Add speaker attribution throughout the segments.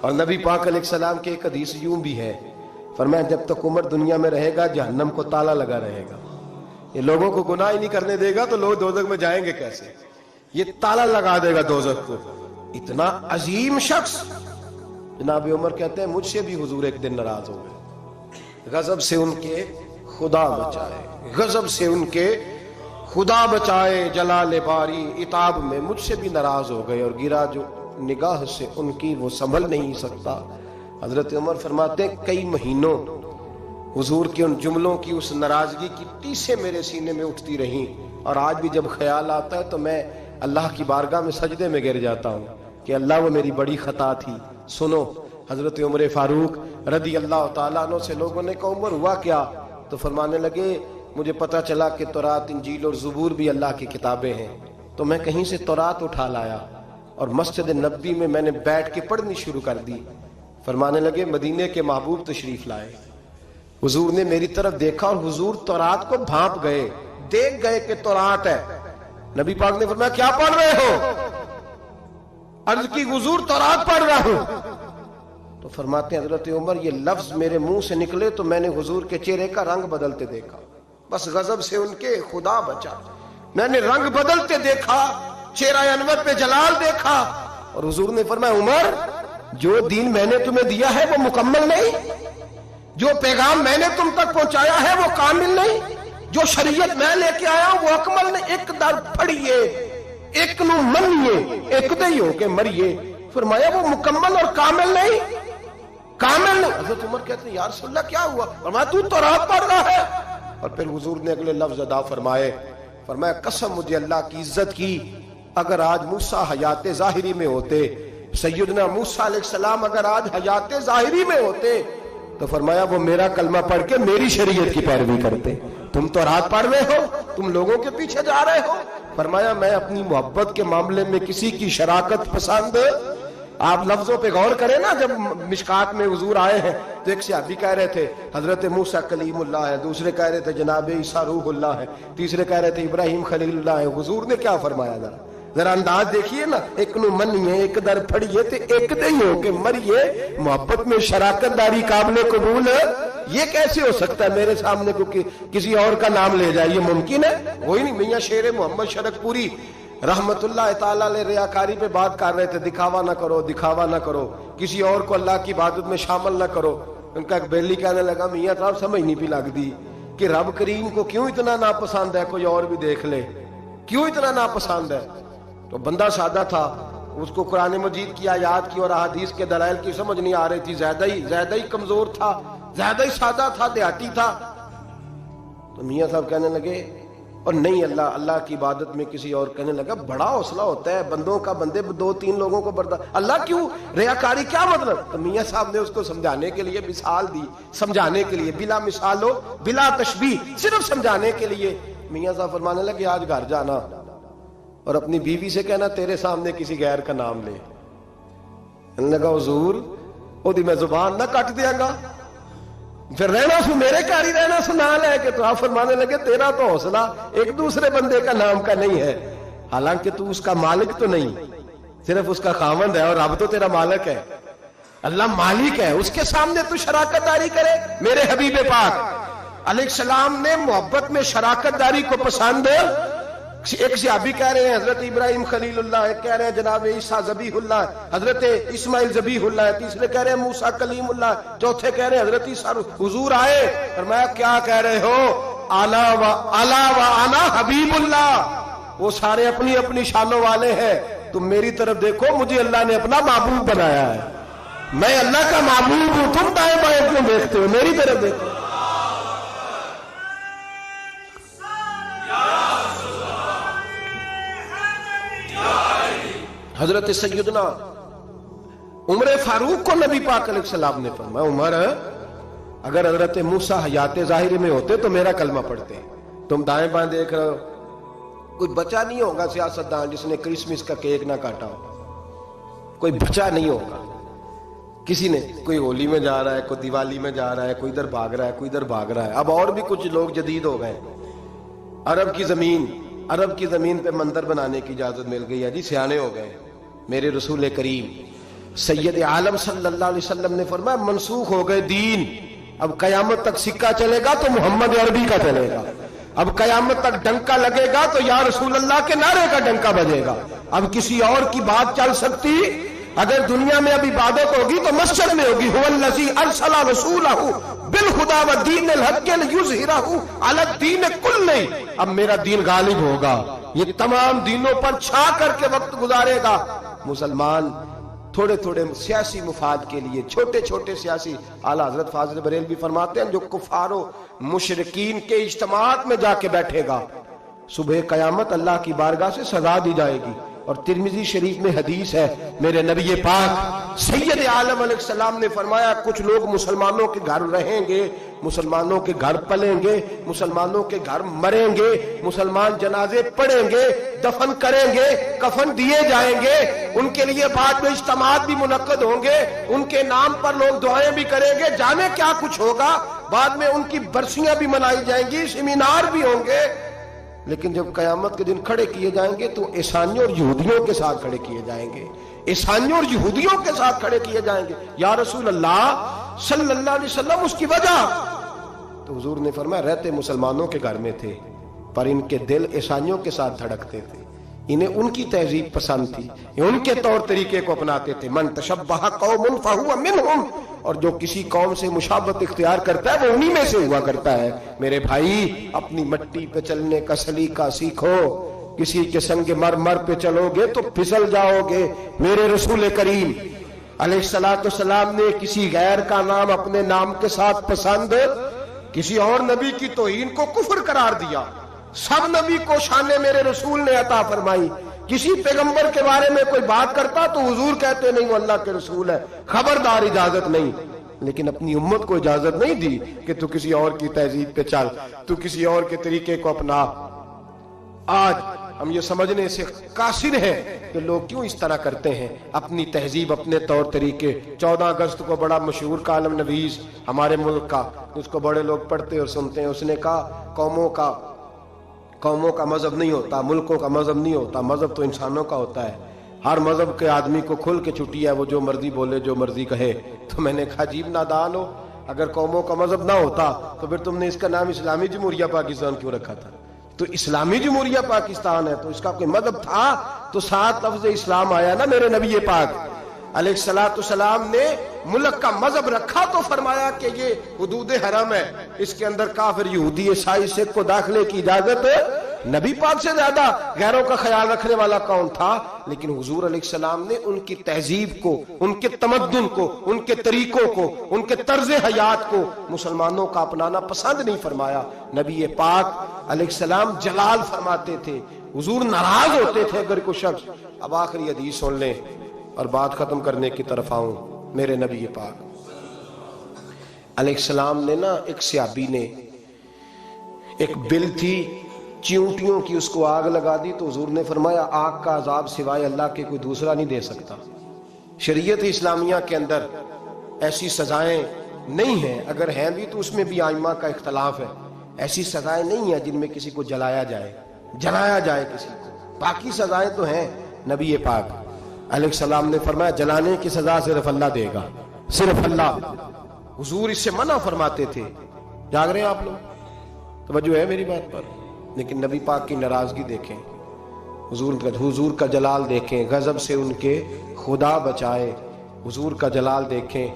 Speaker 1: اور نبی پاک علیہ السلام کی ایک حدیث یوں بھی ہے، فرمایا جب تک عمر دنیا میں رہے گا جہنم کو تالا لگا رہے گا، یہ لوگوں کو گناہ ہی نہیں کرنے دے گا تو لوگ دوزخ میں جائیں گے کیسے، یہ تالا لگا دے گا دوزخ کو۔ اتنا عظیم شخص جناب عمر کہتے ہیں مجھ سے بھی حضور ایک دن ناراض ہو گئے، غضب سے ان کے خدا بچائے، غضب سے ان کے خدا بچائے، جلال باری عتاب میں مجھ سے بھی ناراض ہو گئے، اور گرا جو نگاہ سے ان کی وہ سنبھل نہیں سکتا۔ حضرت عمر فرماتے ہیں کئی مہینوں حضور کے ان جملوں کی اس ناراضگی کی ٹیسیں میرے سینے میں اٹھتی رہیں، اور آج بھی جب خیال آتا ہے تو میں اللہ کی بارگاہ میں سجدے میں گر جاتا ہوں کہ اللہ وہ میری بڑی خطا تھی۔ سنو حضرت عمر فاروق رضی اللہ تعالیٰ عنہ سے لوگوں نے کہا عمر ہوا کیا؟ تو فرمانے لگے مجھے پتا چلا کہ تورات انجیل اور زبور بھی اللہ کی کتابیں ہیں، تو میں کہیں سے تورات اٹھا لایا اور مسجد نبوی میں نے بیٹھ کے پڑھنی شروع کر دی۔ فرمانے لگے مدینے کے محبوب تشریف لائے، حضور نے میری طرف دیکھا اور حضور تورات کو بھانپ گئے، دیکھ گئے کہ تورات ہے۔ نبی پاک نے فرمایا کیا پڑھ رہے ہو؟ عرض کی حضور تورات پڑھ رہا ہوں۔ تو فرماتے ہیں حضرت عمر یہ لفظ میرے منہ سے نکلے تو میں نے حضور کے چہرے کا رنگ بدلتے دیکھا، بس غضب سے ان کے خدا بچا، میں نے رنگ بدلتے دیکھا، چہرہ انور پہ جلال دیکھا، اور حضور نے فرمایا عمر جو دین میں نے تمہیں دیا ہے وہ مکمل نہیں، جو پیغام میں نے تم تک پہنچایا ہے وہ کامل نہیں، جو شریعت میں لے کے آیا وہ اکمل نہیں، ایک در پھڑیے ایک نو منیے ایک دئی ہو کے مریے۔ فرمایا وہ مکمل اور کامل نہیں، کامل نہیں۔ حضرت عمر کہتے ہیں یا رسول اللہ کیا ہوا؟ فرمایا تو تورات پڑھ رہا ہے۔ اور پھر حضور نے اگلے لفظ ادا فرمائے، فرمایا قسم مجھے اللہ کی عزت کی اگر آج موسیٰ حیات ظاہری میں ہوتے، سیدنا موسیٰ علیہ السلام اگر آج حیات ظاہری میں ہوتے تو فرمایا وہ میرا کلمہ پڑھ کے میری شریعت کی پیروی کرتے۔ تم تورات پڑھ رہے ہو، تم لوگوں کے پیچھے جا رہے ہو۔ فرمایا میں اپنی محبت کے معاملے میں کسی کی شراکت پسند، آپ لفظوں پہ غور کریں نا، جب مشکات میں حضور آئے ہیں تو ایک صحابی کہہ رہے تھے حضرت موسیٰ کلیم اللہ ہے، دوسرے کہہ رہے تھے جناب عیسیٰ روح اللہ ہے، تیسرے کہہ رہے تھے ابراہیم خلیل اللہ ہے۔ حضور نے کیا فرمایا ذرا انداز دیکھیے نا، ایک نو منیے ایک در پھڑیے تے ایک دئی ہو کے مریے۔ محبت میں شراکت داری قابل قبول ہے، یہ کیسے ہو سکتا ہے میرے سامنے کو کسی اور کا نام لے جائے؟ یہ ممکن ہے؟ وہی نہیں میاں شیر محمد شرک پوری رحمت اللہ تعالیٰ علیہ ریاکاری پہ بات کر رہے تھے، دکھاوا نہ کرو، دکھاوا نہ کرو، کسی اور کو اللہ کی عبادت میں شامل نہ کرو۔ ان کا ایک بیلی کہنے لگا میاں صاحب سمجھ نہیں پی لگ دی کہ رب کریم کو کیوں اتنا ناپسند ہے، کوئی اور بھی دیکھ لے، کیوں اتنا ناپسند ہے؟ تو بندہ سادہ تھا، اس کو قرآن مجید کی آیات کی اور احادیث کے دلائل کی سمجھ نہیں آ رہی تھی، زیادہ ہی کمزور تھا، زیادہ ہی سادہ تھا، دیہاتی تھا۔ تو میاں صاحب کہنے لگے اور نہیں اللہ کی عبادت میں کسی اور، کہنے لگا بڑا حوصلہ ہوتا ہے بندوں کا، بندے دو تین لوگوں کو برداشت، اللہ کیوں ریاکاری کیا مطلب؟ تو میاں صاحب نے اس کو سمجھانے کے لیے مثال دی، سمجھانے کے لیے بلا مثال ہو بلا تشبیہ، صرف سمجھانے کے لیے۔ میاں صاحب فرمانے لگے آج گھر جانا اور اپنی بیوی سے کہنا تیرے سامنے کسی غیر کا نام لے۔ کہنے لگا حضور او دی میں زبان نہ کٹ دیا گا، پھر رہنا سو میرے گھر ہی رہنا سو نہ لے کے۔ تو آپ فرمانے لگے تیرا تو حوصلہ ایک دوسرے بندے کا نام کا نہیں ہے، حالانکہ تو اس کا مالک تو نہیں، صرف اس کا خاوند ہے، اور اب تو تیرا مالک ہے، اللہ مالک ہے، اس کے سامنے تو شراکت داری کرے۔ میرے حبیب پاک علیہ السلام نے محبت میں شراکت داری کو پسند، ایک صحابی کہہ رہے ہیں حضرت ابراہیم خلیل اللہ ہے، کہہ رہے ہیں جناب عیسیٰ ذبیح اللہ ہے، حضرت اسماعیل ذبیح اللہ ہے، تیسرے کہہ رہے ہیں موسیٰ کلیم اللہ ہے، چوتھے کہہ رہے ہیں حضرت عیسیٰ۔ حضور آئے فرمایا کیا کہہ رہے ہو؟ الا و انا حبیب اللہ، وہ سارے اپنی اپنی شانوں والے ہیں، تم میری طرف دیکھو، مجھے اللہ نے اپنا محبوب بنایا ہے، میں اللہ کا محبوب ہوں، تم دائیں بائیں کیوں دیکھتے ہو؟ میری طرف دیکھو۔ حضرت سیدنا عمر فاروق کو نبی پاک علیہ السلام نے فرمایا عمر اگر حضرت موسیٰ حیات ظاہری میں ہوتے تو میرا کلمہ پڑھتے۔ تم دائیں بائیں دیکھ رہے ہو، کوئی بچہ نہیں ہوگا سیاستدان جس نے کرسمس کا کیک نہ کاٹا ہو، کوئی بچہ نہیں ہوگا، کسی نے کوئی ہولی میں جا رہا ہے، کوئی دیوالی میں جا رہا ہے، کوئی ادھر بھاگ رہا ہے، کوئی ادھر بھاگ رہا ہے۔ اب اور بھی کچھ لوگ جدید ہو گئے، عرب کی زمین پہ مندر بنانے کی اجازت مل گئی ہے جی، سیانے ہو گئے۔ میرے رسول کریم سید عالم صلی اللہ علیہ وسلم نے فرمایا منسوخ ہو گئے دین، اب قیامت تک سکہ چلے گا تو محمد عربی کا چلے گا، اب قیامت تک ڈنکا لگے گا تو یا رسول اللہ کے نعرے کا ڈنکا بجے گا، اب کسی اور کی بات چل سکتی؟ اگر دنیا میں اب عبادت ہوگی تو مسجد میں ہوگی۔ هو الذی ارسل رسولہ بالہدی ودین الحق لیظہرہ علی الدین کلہ، اب میرا دین غالب ہوگا، یہ تمام دینوں پر چھا کر کے وقت گزارے گا۔ مسلمان تھوڑے تھوڑے سیاسی مفاد کے لیے، چھوٹے چھوٹے سیاسی، اعلیٰ حضرت فاضل بریلوی فرماتے ہیں جو کفار و مشرکین کے اجتماعات میں جا کے بیٹھے گا، صبح قیامت اللہ کی بارگاہ سے سزا دی جائے گی۔ اور ترمذی شریف میں حدیث ہے، میرے نبی پاک سید عالم علیہ السلام نے فرمایا کچھ لوگ مسلمانوں کے گھر رہیں گے، مسلمانوں کے گھر پلیں گے، مسلمانوں کے گھر مریں گے، مسلمان جنازے پڑھیں گے، دفن کریں گے، کفن دیے جائیں گے، ان کے لیے بعد میں اجتماعات بھی منعقد ہوں گے، ان کے نام پر لوگ دعائیں بھی کریں گے، جانے کیا کچھ ہوگا، بعد میں ان کی برسیاں بھی منائی جائیں گی، سیمینار بھی ہوں گے، لیکن جب قیامت کے دن کھڑے کیے جائیں گے تو عیسائیوں اور یہودیوں کے ساتھ کھڑے کیے جائیں گے، عیسائیوں اور یہودیوں کے ساتھ کھڑے کیے جائیں گے۔ یا رسول اللہ صلی اللہ علیہ وسلم اس کی وجہ؟ تو حضور نے فرمایا رہتے مسلمانوں کے گھر میں تھے پر ان کے دل عیسائیوں کے ساتھ دھڑکتے تھے، انہیں ان کی تہذیب پسند تھی، ان کے طور طریقے کو اپناتے تھے۔ من تشبہ قوم فہو منہم، اور جو کسی قوم سے مشابہت اختیار کرتا ہے وہ انہی میں سے ہوا کرتا ہے۔ میرے بھائی اپنی مٹی پہ چلنے کا سلیقہ سیکھو، کسی کے سنگ مرمر پہ چلو گے تو پھسل جاؤ گے۔ میرے رسول کریم علیہ السلام نے کسی غیر کا نام اپنے نام کے ساتھ پسند، کسی اور نبی کی توہین کو کفر قرار دیا، سب نبی کو شان میرے رسول نے عطا فرمائی، کسی پیغمبر کے بارے میں کوئی بات کرتا تو حضور کہتے نہیں وہ اللہ کے رسول ہے، خبردار اجازت نہیں، لیکن اپنی امت کو اجازت نہیں دی کہ تو کسی اور کی تہذیب پہ چل، تو کسی اور کے طریقے کو اپنا۔ آج ہم یہ سمجھنے سے قاصر ہیں کہ لوگ کیوں اس طرح کرتے ہیں، اپنی تہذیب، اپنے طور طریقے۔ 14 اگست کو بڑا مشہور کالم نویس ہمارے ملک کا، اس کو بڑے لوگ پڑھتے اور سنتے ہیں، اس نے کہا قوموں کا مذہب نہیں ہوتا، ملکوں کا مذہب نہیں ہوتا، مذہب تو انسانوں کا ہوتا ہے، ہر مذہب کے آدمی کو کھل کے چھٹی ہے، وہ جو مرضی بولے جو مرضی کہے۔ تو میں نے کہا عجیب نادان ہو، اگر قوموں کا مذہب نہ ہوتا تو پھر تم نے اس کا نام اسلامی جمہوریہ پاکستان کیوں رکھا تھا؟ تو اسلامی جمہوریہ پاکستان ہے تو اس کا کوئی مذہب تھا تو 7 لفظ اسلام آیا نا۔ میرے نبی پاک علیہ السلام نے ملک کا مذہب رکھا تو فرمایا کہ یہ حدود حرم ہے، اس کے اندر کافر یہودی عیسائی سکھ کو داخلے کی اجازت ہے۔ نبی پاک سے زیادہ غیروں کا خیال رکھنے والا کون تھا؟ لیکن حضور علیہ السلام نے ان کی تہذیب کو، ان کے تمدن کو، ان کے طریقوں کو، ان کے طرز حیات کو مسلمانوں کا اپنانا پسند نہیں فرمایا۔ نبی پاک علیہ السلام جلال فرماتے تھے، حضور ناراض ہوتے تھے اگر کوئی شخص۔ اب آخری حدیث سن لیں اور بات ختم کرنے کی طرف آؤں۔ میرے نبی پاک علیہ السلام نے نا، ایک صحابی نے، ایک بل تھی چیونٹیوں کی، اس کو آگ لگا دی تو حضور نے فرمایا آگ کا عذاب سوائے اللہ کے کوئی دوسرا نہیں دے سکتا۔ شریعت اسلامیہ کے اندر ایسی سزائیں نہیں ہیں، اگر ہیں بھی تو اس میں بھی ائمہ کا اختلاف ہے، ایسی سزائیں نہیں ہیں جن میں کسی کو جلایا جائے کسی کو، باقی سزائیں تو ہیں۔ نبی پاک علیہ السلام نے فرمایا جلانے کی سزا صرف اللہ دے گا، صرف اللہ۔ حضور اس سے منع فرماتے تھے۔ جاگ رہے ہیں آپ لوگ؟ توجہ ہے میری بات پر؟ لیکن نبی پاک کی ناراضگی دیکھیں، حضور کا جلال دیکھیں، غضب سے ان کے خدا بچائے، حضور کا جلال دیکھیں۔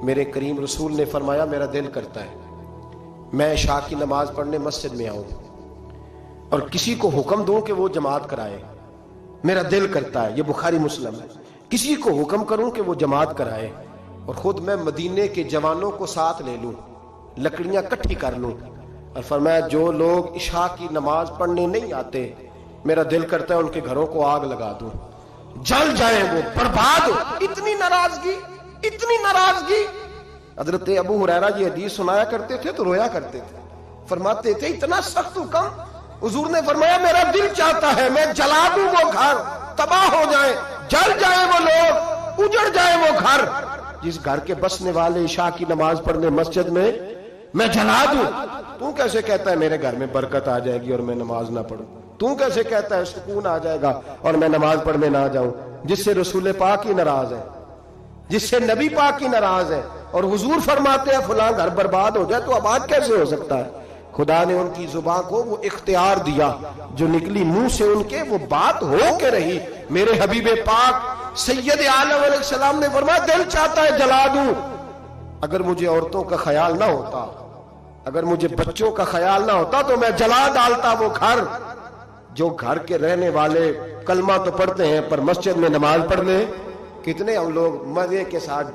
Speaker 1: میرے کریم رسول نے فرمایا میرا دل کرتا ہے میں عشاء کی نماز پڑھنے مسجد میں آؤں اور کسی کو حکم دوں کہ وہ جماعت کرائے، میرا دل کرتا ہے، یہ بخاری مسلم ہے، کسی کو حکم کروں کہ وہ جماعت کرائے اور خود میں مدینے کے جوانوں کو ساتھ لے لوں، لکڑیاں کٹھی کر لوں، اور فرمایا جو لوگ عشاء کی نماز پڑھنے نہیں آتے میرا دل کرتا ہے ان کے گھروں کو آگ لگا دوں، جل جائیں، وہ برباد ہو۔ اتنی ناراضگی۔ حضرت ابو ہریرہ یہ حدیث سنایا کرتے تھے تو رویا کرتے تھے، فرماتے تھے اتنا سخت حکم۔ حضور نے فرمایا میرا دل چاہتا ہے میں جلا دوں وہ گھر، تباہ ہو جائیں، جل جائیں وہ لوگ، اجڑ جائیں وہ گھر جس گھر کے بسنے والے عشاء کی نماز پڑھنے مسجد میں میں جلا دوں۔ تو کیسے کہتا ہے میرے گھر میں برکت آ جائے گی اور میں نماز نہ پڑھوں؟ تو کیسے کہتا ہے سکون آ جائے گا اور میں نماز پڑھنے نہ جاؤں، جس سے رسول پاک ہی ناراض ہے؟ جس سے نبی پاک کی ناراض ہے، اور حضور فرماتے ہیں فلاں گھر برباد ہو جائے تو آباد کیسے ہو سکتا ہے؟ خدا نے ان کی زبان کو وہ اختیار دیا، جو نکلی منہ سے ان کے وہ بات ہو کے رہی۔ میرے حبیب پاک سید عالم علیہ السلام نے فرمایا دل چاہتا ہے جلا دوں، اگر مجھے عورتوں کا خیال نہ ہوتا، اگر مجھے بچوں کا خیال نہ ہوتا تو میں جلا ڈالتا وہ گھر۔ جو گھر کے رہنے والے کلمہ تو پڑھتے ہیں پر مسجد میں نماز پڑھنے کتنے ہم لوگ مزے کے ساتھ